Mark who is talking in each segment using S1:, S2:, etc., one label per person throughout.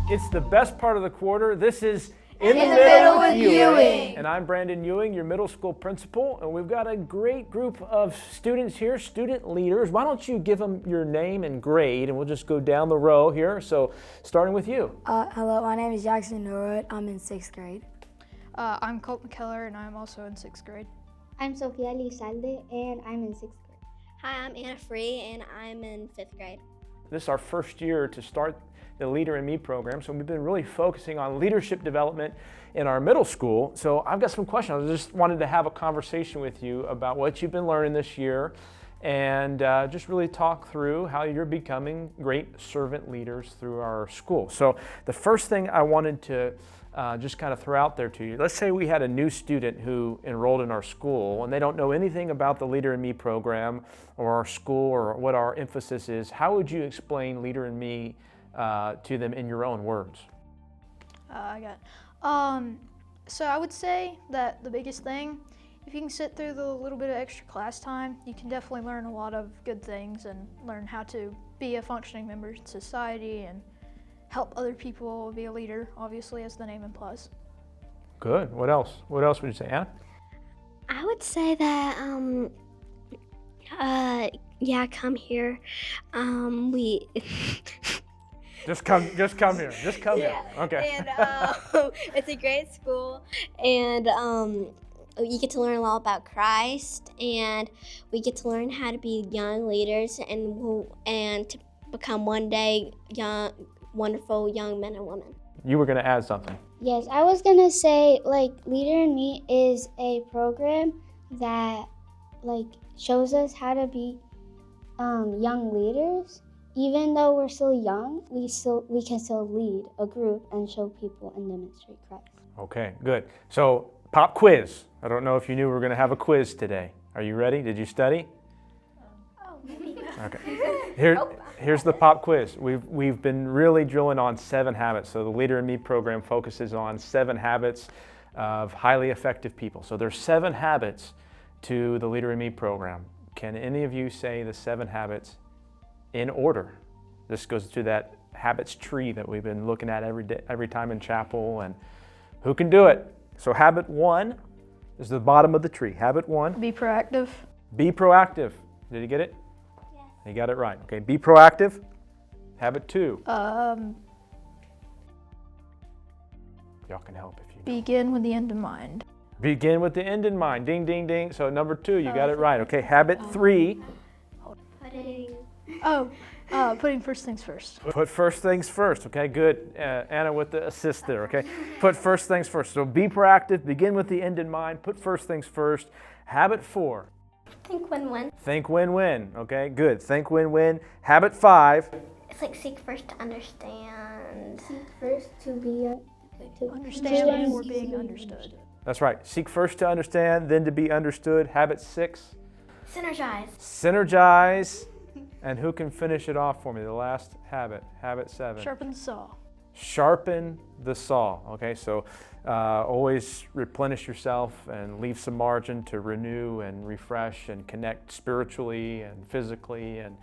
S1: It's the best part of the quarter. This is In the
S2: Middle with Ewing.
S1: And I'm Brandon Ewing, your middle school principal, and we've got a great group of students here, student leaders. Why don't you give them your name and grade, and we'll just go down the row here. So starting with you.
S3: Hello, my name is Jackson Norwood. I'm in 6th grade.
S4: I'm Colt McKellar, and I'm also in 6th grade.
S5: I'm Sofia Lizalde, and I'm in 6th grade.
S6: Hi, I'm Anna Free, and I'm in 5th grade.
S1: This is our first year to start the Leader in Me program, so we've been really focusing on leadership development in our middle school. So I've got some questions. I just wanted to have a conversation with you about what you've been learning this year and just really talk through how you're becoming great servant leaders through our school. So the first thing I wanted to just kind of throw out there to you, let's say we had a new student who enrolled in our school and they don't know anything about the Leader in Me program or our school or what our emphasis is. How would you explain Leader in Me to them in your own words?
S4: So I would say that the biggest thing, if you can sit through the little bit of extra class time, you can definitely learn a lot of good things and learn how to be a functioning member in society and help other people be a leader, obviously, as the name implies.
S1: Good. What else? What else would you say, Anna?
S6: I would say that, come here. We
S1: Just come here. Just come here. Okay.
S6: And it's a great school, and you get to learn a lot about Christ, and we get to learn how to be young leaders and to become one day wonderful young men and women.
S1: You were going to add something.
S5: Yes, I was gonna say, Leader in Me is a program that, shows us how to be young leaders. Even though we're still young, we can still lead a group and show people and demonstrate Christ.
S1: Okay, good. So, pop quiz. I don't know if you knew we were going to have a quiz today. Are you ready? Did you study?
S6: Maybe.
S1: Okay. Here's the pop quiz. We've been really drilling on 7 habits. So the Leader in Me program focuses on 7 habits of highly effective people. So there's 7 habits to the Leader in Me program. Can any of you say the 7 habits in order? This goes to that habits tree that we've been looking at every time in chapel, and who can do it? So habit 1 is the bottom of the tree. Habit 1.
S4: Be proactive.
S1: Be proactive. Did you get it?
S6: Yeah.
S1: You got it right. Okay, be proactive. Habit 2.
S4: Y'all
S1: can help if you know.
S4: Begin with the end in mind.
S1: Begin with the end in mind. Ding, ding, ding. So number 2, you got it right. Okay, habit 3.
S4: Putting first things first.
S1: Put first things first. Okay, good. Anna with the assist there. Okay, put first things first. So be proactive. Begin with the end in mind. Put first things first. Habit 4.
S6: Think win-win.
S1: Think win-win. Okay, good. Think win-win. Habit 5.
S6: It's seek first to understand.
S5: Seek first to be
S4: Understand before being understood.
S1: That's right. Seek first to understand, then to be understood. Habit 6.
S6: Synergize.
S1: Synergize. And who can finish it off for me? The last habit. Habit 7.
S4: Sharpen the saw.
S1: Sharpen the saw. Okay, so always replenish yourself and leave some margin to renew and refresh and connect spiritually and physically and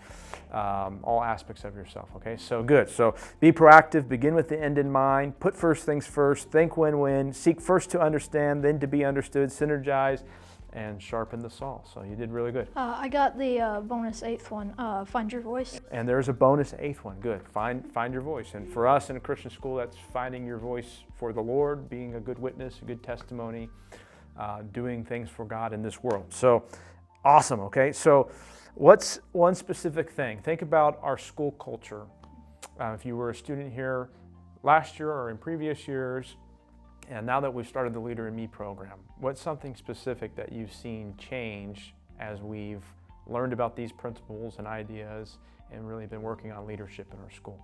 S1: all aspects of yourself. Okay, so good. So be proactive, begin with the end in mind, put first things first, think win-win, seek first to understand, then to be understood, synergize, and sharpen the saw. So you did really good.
S4: I got the bonus 8th one, find your voice.
S1: And there's a bonus 8th one. Good. Find your voice. And for us in a Christian school, that's finding your voice for the Lord, being a good witness, a good testimony, doing things for God in this world. So awesome. Okay. So what's one specific thing? Think about our school culture. If you were a student here last year or in previous years, and now that we've started the Leader in Me program, what's something specific that you've seen change as we've learned about these principles and ideas and really been working on leadership in our school?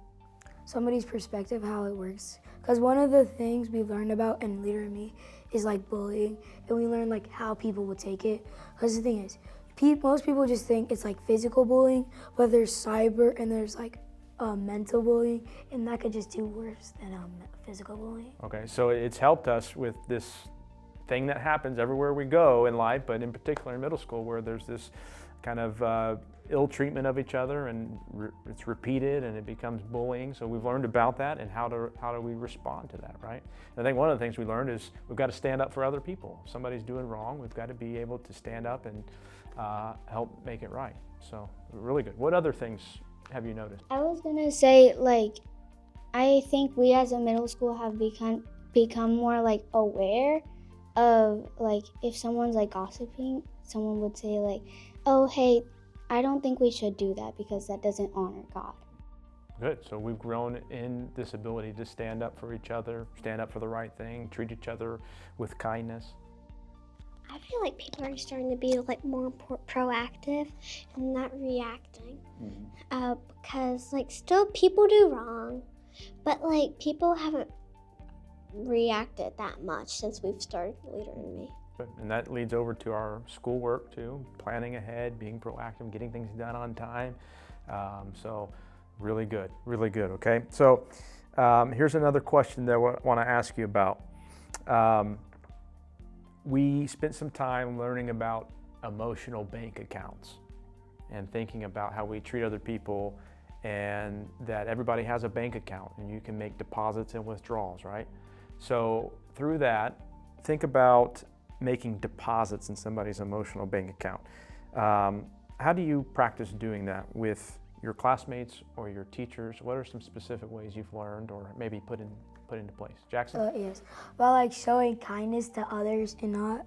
S3: Somebody's perspective, how it works. Because one of the things we've learned about in Leader in Me is bullying, and we learn how people would take it. Because the thing is, most people just think it's physical bullying, but there's cyber and there's mental bullying, and that could just do worse than physical bullying.
S1: Okay, so it's helped us with this thing that happens everywhere we go in life, but in particular in middle school, where there's this kind of ill treatment of each other, and it's repeated and it becomes bullying. So we've learned about that and how do we respond to that, right? And I think one of the things we learned is we've got to stand up for other people. If somebody's doing wrong, we've got to be able to stand up and help make it right. So really good. What other things have you noticed?
S5: I was gonna say, like, I think we as a middle school have become more like aware of, like, if someone's like gossiping, someone would say like, oh, hey, I don't think we should do that because that doesn't honor God.
S1: Good. So we've grown in this ability to stand up for each other, stand up for the right thing, treat each other with kindness.
S6: I feel like people are starting to be like more proactive and not reacting. Because like still people do wrong, but like people haven't reacted that much since we've started Leader in Me.
S1: Good. And that leads over to our schoolwork too, planning ahead, being proactive, getting things done on time. So really good, okay? So here's another question that I want to ask you about. We spent some time learning about emotional bank accounts and thinking about how we treat other people, and that everybody has a bank account and you can make deposits and withdrawals, right? So through that, think about making deposits in somebody's emotional bank account. How do you practice doing that with your classmates or your teachers? What are some specific ways you've learned or maybe put into place? Jackson?
S3: Yes, by like showing kindness to others and not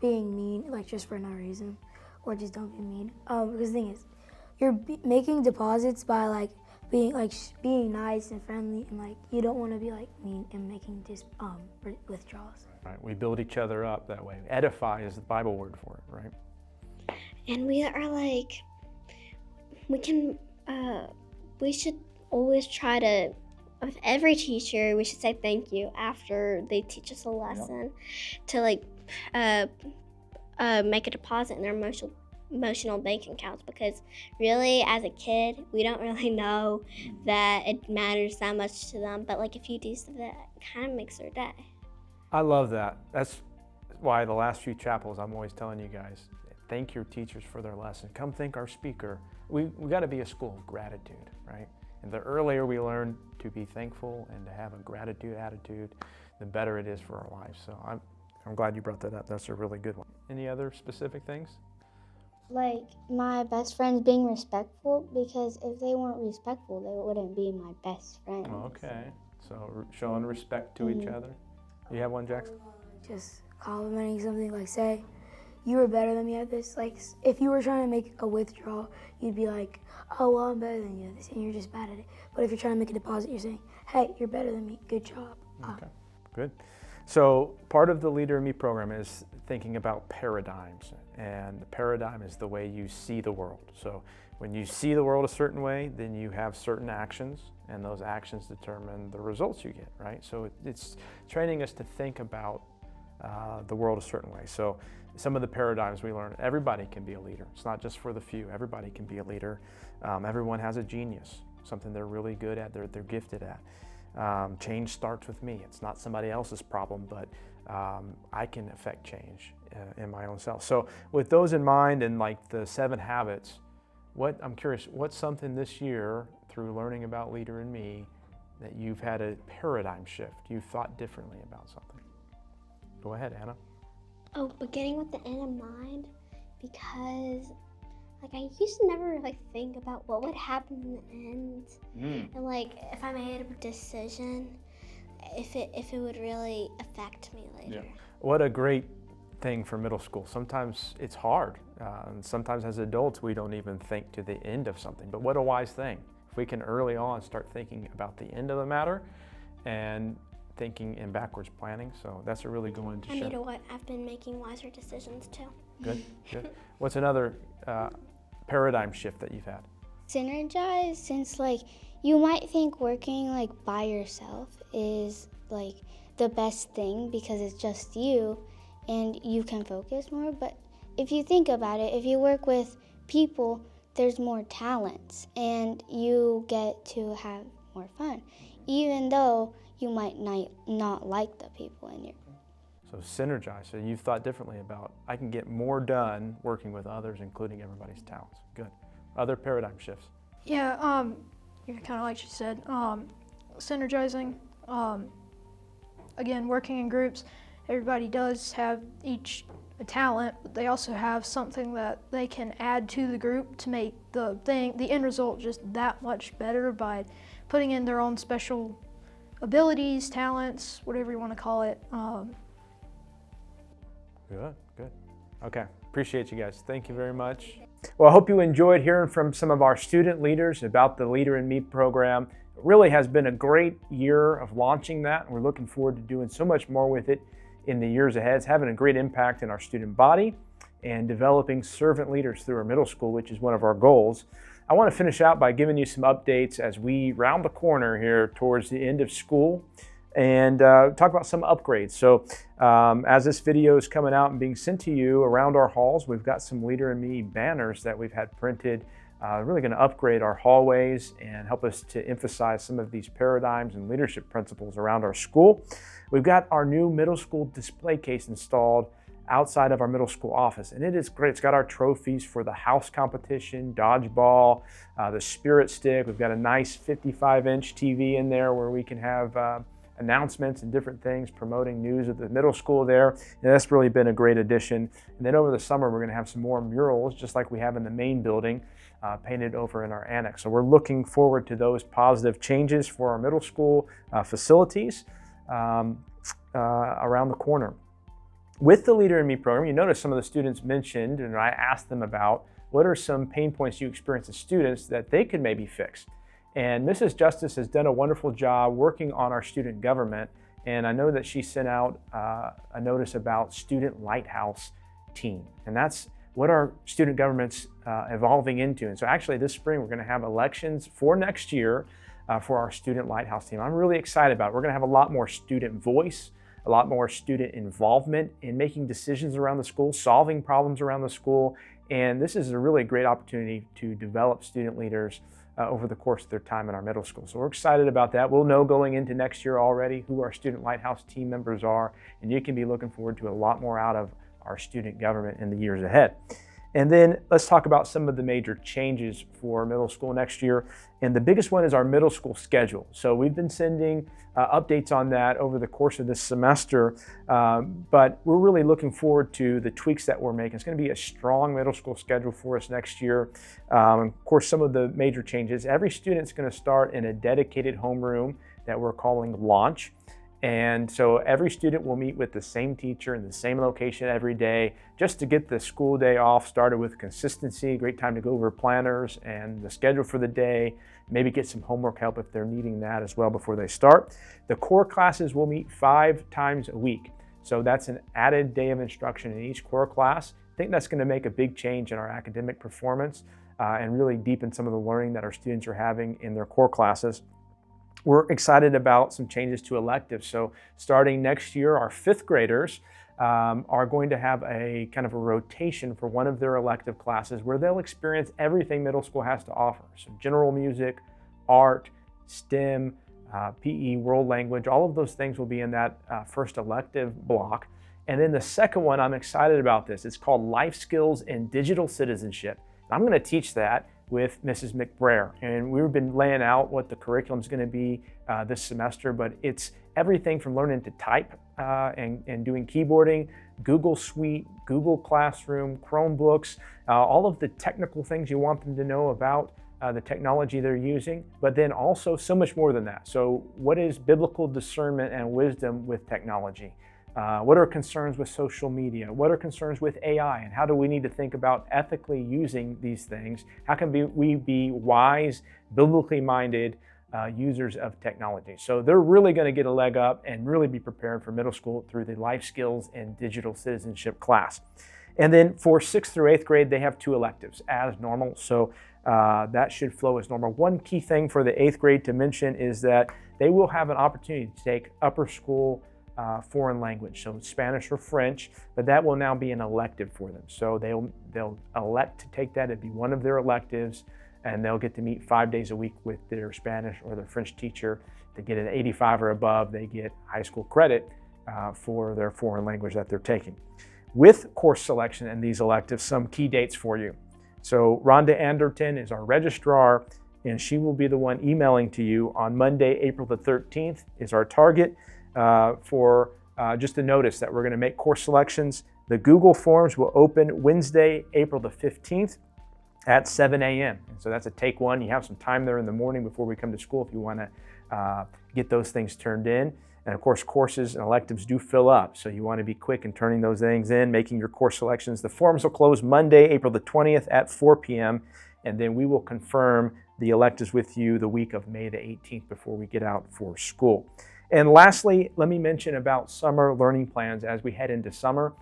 S3: being mean, like just for no reason, or just don't be mean. Because the thing is, you're making deposits by like being nice and friendly, and like you don't want to be like mean and making just withdrawals.
S1: Right, we build each other up that way. Edify is the Bible word for it, right?
S6: And we are like, we should always try to, with every teacher, we should say thank you after they teach us a lesson, to like make a deposit in their emotional bank accounts, because really as a kid we don't really know that it matters that much to them, but like if you do something, that kind of makes their day.
S1: I love that. That's why the last few chapels I'm always telling you guys, thank your teachers for their lesson. Come thank our speaker. We got to be a school of gratitude, right? And the earlier we learn to be thankful and to have a gratitude attitude, the better it is for our lives. So I'm glad you brought that up. That's a really good one. Any other specific things?
S5: Like my best friends being respectful, because if they weren't respectful, they wouldn't be my best friends.
S1: Okay, so showing respect to each other. You have one, Jackson?
S3: Just complimenting something, like say, you were better than me at this. Like if you were trying to make a withdrawal, you'd be like, oh, well, I'm better than you at this, and you're just bad at it. But if you're trying to make a deposit, you're saying, hey, you're better than me, good job.
S1: Okay, good. So part of the Leader in Me program is thinking about paradigms, and the paradigm is the way you see the world. So when you see the world a certain way, then you have certain actions, and those actions determine the results you get, right? So it's training us to think about the world a certain way. So some of the paradigms we learn, everybody can be a leader. It's not just for the few, everybody can be a leader. Everyone has a genius, something they're really good at, they're gifted at. Change starts with me. It's not somebody else's problem, but I can affect change in my own self. So with those in mind, and like the 7 habits, I'm curious, what's something this year through learning about Leader in Me that you've had a paradigm shift? You've thought differently about something? Go ahead, Anna.
S6: Oh, beginning with the end in mind, because like I used to never like think about what would happen in the end, and like if I made a decision, if it would really affect me later.
S1: Yeah. What a great thing for middle school. Sometimes it's hard, and sometimes as adults we don't even think to the end of something. But what a wise thing if we can early on start thinking about the end of the matter and thinking in backwards planning. So that's a really good one to share.
S6: And you know what? I've been making wiser decisions too.
S1: Good, good. What's another paradigm shift that you've had?
S5: Synergize, since like you might think working like by yourself is like the best thing because it's just you and you can focus more, but if you think about it, if you work with people, there's more talents and you get to have more fun, even though you might not like the people in your group.
S1: So synergize. So you've thought differently about, I can get more done working with others, including everybody's talents. Good. other paradigm shifts?
S4: Yeah, kind of like she said, synergizing. Again, working in groups. Everybody does have each a talent, but they also have something that they can add to the group to make the end result just that much better by putting in their own special abilities, talents, whatever you want to call it.
S1: Good. Okay, appreciate you guys. Thank you very much. Well, I hope you enjoyed hearing from some of our student leaders about the Leader in Me program. It really has been a great year of launching that. We're looking forward to doing so much more with it in the years ahead. It's having a great impact in our student body and developing servant leaders through our middle school, which is one of our goals. I want to finish out by giving you some updates as we round the corner here towards the end of school and talk about some upgrades. So as this video is coming out and being sent to you around our halls, we've got some Leader in Me banners that we've had printed. Really going to upgrade our hallways and help us to emphasize some of these paradigms and leadership principles around our school. We've got our new middle school display case installed outside of our middle school office, and it is great. It's got our trophies for the house competition, dodgeball, the spirit stick. We've got a nice 55-inch TV in there where we can have announcements and different things promoting news of the middle school there. And that's really been a great addition. And then over the summer, we're going to have some more murals, just like we have in the main building, painted over in our annex. So we're looking forward to those positive changes for our middle school facilities around the corner. With the Leader in Me program, you notice some of the students mentioned, and I asked them about, what are some pain points you experience as students that they could maybe fix? And Mrs. Justice has done a wonderful job working on our student government. And I know that she sent out a notice about Student Lighthouse Team. And that's what our student government's evolving into. And so actually this spring, we're gonna have elections for next year for our Student Lighthouse Team. I'm really excited about it. We're gonna have a lot more student voice, a lot more student involvement in making decisions around the school, solving problems around the school. And this is a really great opportunity to develop student leaders over the course of their time in our middle school. So we're excited about that. We'll know going into next year already who our Student Lighthouse team members are, and you can be looking forward to a lot more out of our student government in the years ahead. And then let's talk about some of the major changes for middle school next year. And the biggest one is our middle school schedule. So we've been sending updates on that over the course of this semester, but we're really looking forward to the tweaks that we're making. It's going to be a strong middle school schedule for us next year. Of course, some of the major changes, every student's going to start in a dedicated homeroom that we're calling Launch. And so every student will meet with the same teacher in the same location every day, just to get the school day off started with consistency. Great time to go over planners and the schedule for the day, maybe get some homework help if they're needing that as well before they start. The core classes will meet 5 times a week. So that's an added day of instruction in each core class. I think that's going to make a big change in our academic performance and really deepen some of the learning that our students are having in their core classes. We're excited about some changes to electives. So starting next year, our 5th graders are going to have a kind of a rotation for one of their elective classes where they'll experience everything middle school has to offer. So general music, art, STEM, PE, world language, all of those things will be in that first elective block. And then the second one, I'm excited about this. It's called Life Skills and Digital Citizenship. And I'm going to teach that with Mrs. McBrayer. And we've been laying out what the curriculum is going to be this semester, but it's everything from learning to type and doing keyboarding, Google Suite, Google Classroom, Chromebooks, all of the technical things you want them to know about the technology they're using, but then also so much more than that. So what is biblical discernment and wisdom with technology? What are concerns with social media? What are concerns with AI? And how do we need to think about ethically using these things? How can we be wise, biblically minded users of technology? So they're really going to get a leg up and really be prepared for middle school through the life skills and digital citizenship class. And then for 6th through 8th grade, they have 2 electives as normal. So that should flow as normal. One key thing for the 8th grade to mention is that they will have an opportunity to take upper school foreign language, so Spanish or French, but that will now be an elective for them. So they'll elect to take that. It'd be one of their electives, and they'll get to meet 5 days a week with their Spanish or their French teacher. If they get an 85 or above, they get high school credit for their foreign language that they're taking. With course selection and these electives, some key dates for you. So Rhonda Anderton is our registrar, and she will be the one emailing to you on Monday, April the 13th is our target for just a notice that we're going to make course selections. The Google Forms will open Wednesday, April the 15th at 7 a.m. And so that's a take one. You have some time there in the morning before we come to school if you want to get those things turned in. And of course, courses and electives do fill up. So you want to be quick in turning those things in, making your course selections. The forms will close Monday, April the 20th at 4 p.m. And then we will confirm the electives with you the week of May the 18th before we get out for school. And lastly, let me mention about summer learning plans as we head into summer.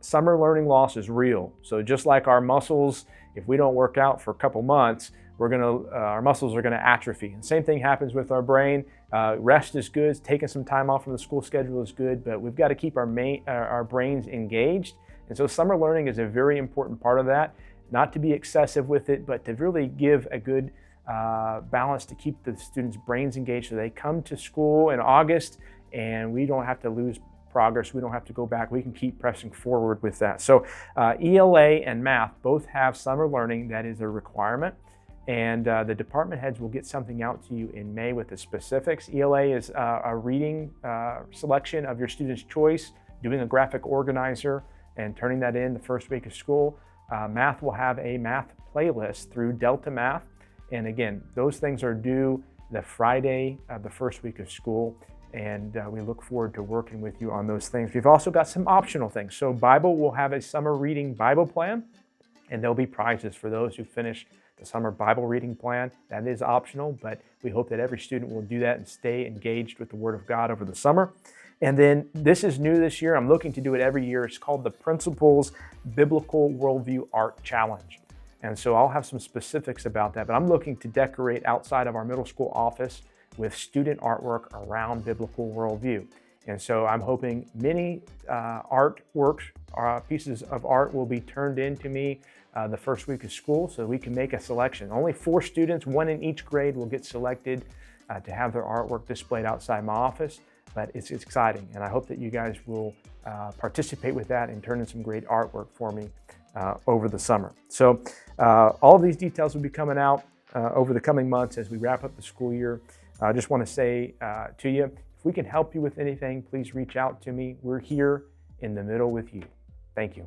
S1: Summer learning loss is real. So just like our muscles, if we don't work out for a couple months, our muscles are going to atrophy. And same thing happens with our brain. Rest is good. Taking some time off from the school schedule is good, but we've got to keep our brains engaged. And so summer learning is a very important part of that. Not to be excessive with it, but to really give a good balance to keep the students' brains engaged so they come to school in August and we don't have to lose progress. We don't have to go back. We can keep pressing forward with that. So ELA and math both have summer learning. That is a requirement. And the department heads will get something out to you in May with the specifics. ELA is a reading selection of your student's choice, doing a graphic organizer and turning that in the first week of school. Math will have a math playlist through Delta Math. And again, those things are due the Friday of the first week of school. And we look forward to working with you on those things. We've also got some optional things. So Bible will have a summer reading Bible plan, and there'll be prizes for those who finish the summer Bible reading plan. That is optional, but we hope that every student will do that and stay engaged with the Word of God over the summer. And then this is new this year. I'm looking to do it every year. It's called the Principles Biblical Worldview Art Challenge. And so I'll have some specifics about that, but I'm looking to decorate outside of our middle school office with student artwork around biblical worldview. And so I'm hoping many artworks, pieces of art will be turned in to me the first week of school so we can make a selection. Only 4 students, 1 in each grade, will get selected to have their artwork displayed outside my office. But it's exciting, and I hope that you guys will participate with that and turn in some great artwork for me over the summer. So all of these details will be coming out over the coming months as we wrap up the school year. I just want to say to you, if we can help you with anything, please reach out to me. We're here in the middle with you. Thank you.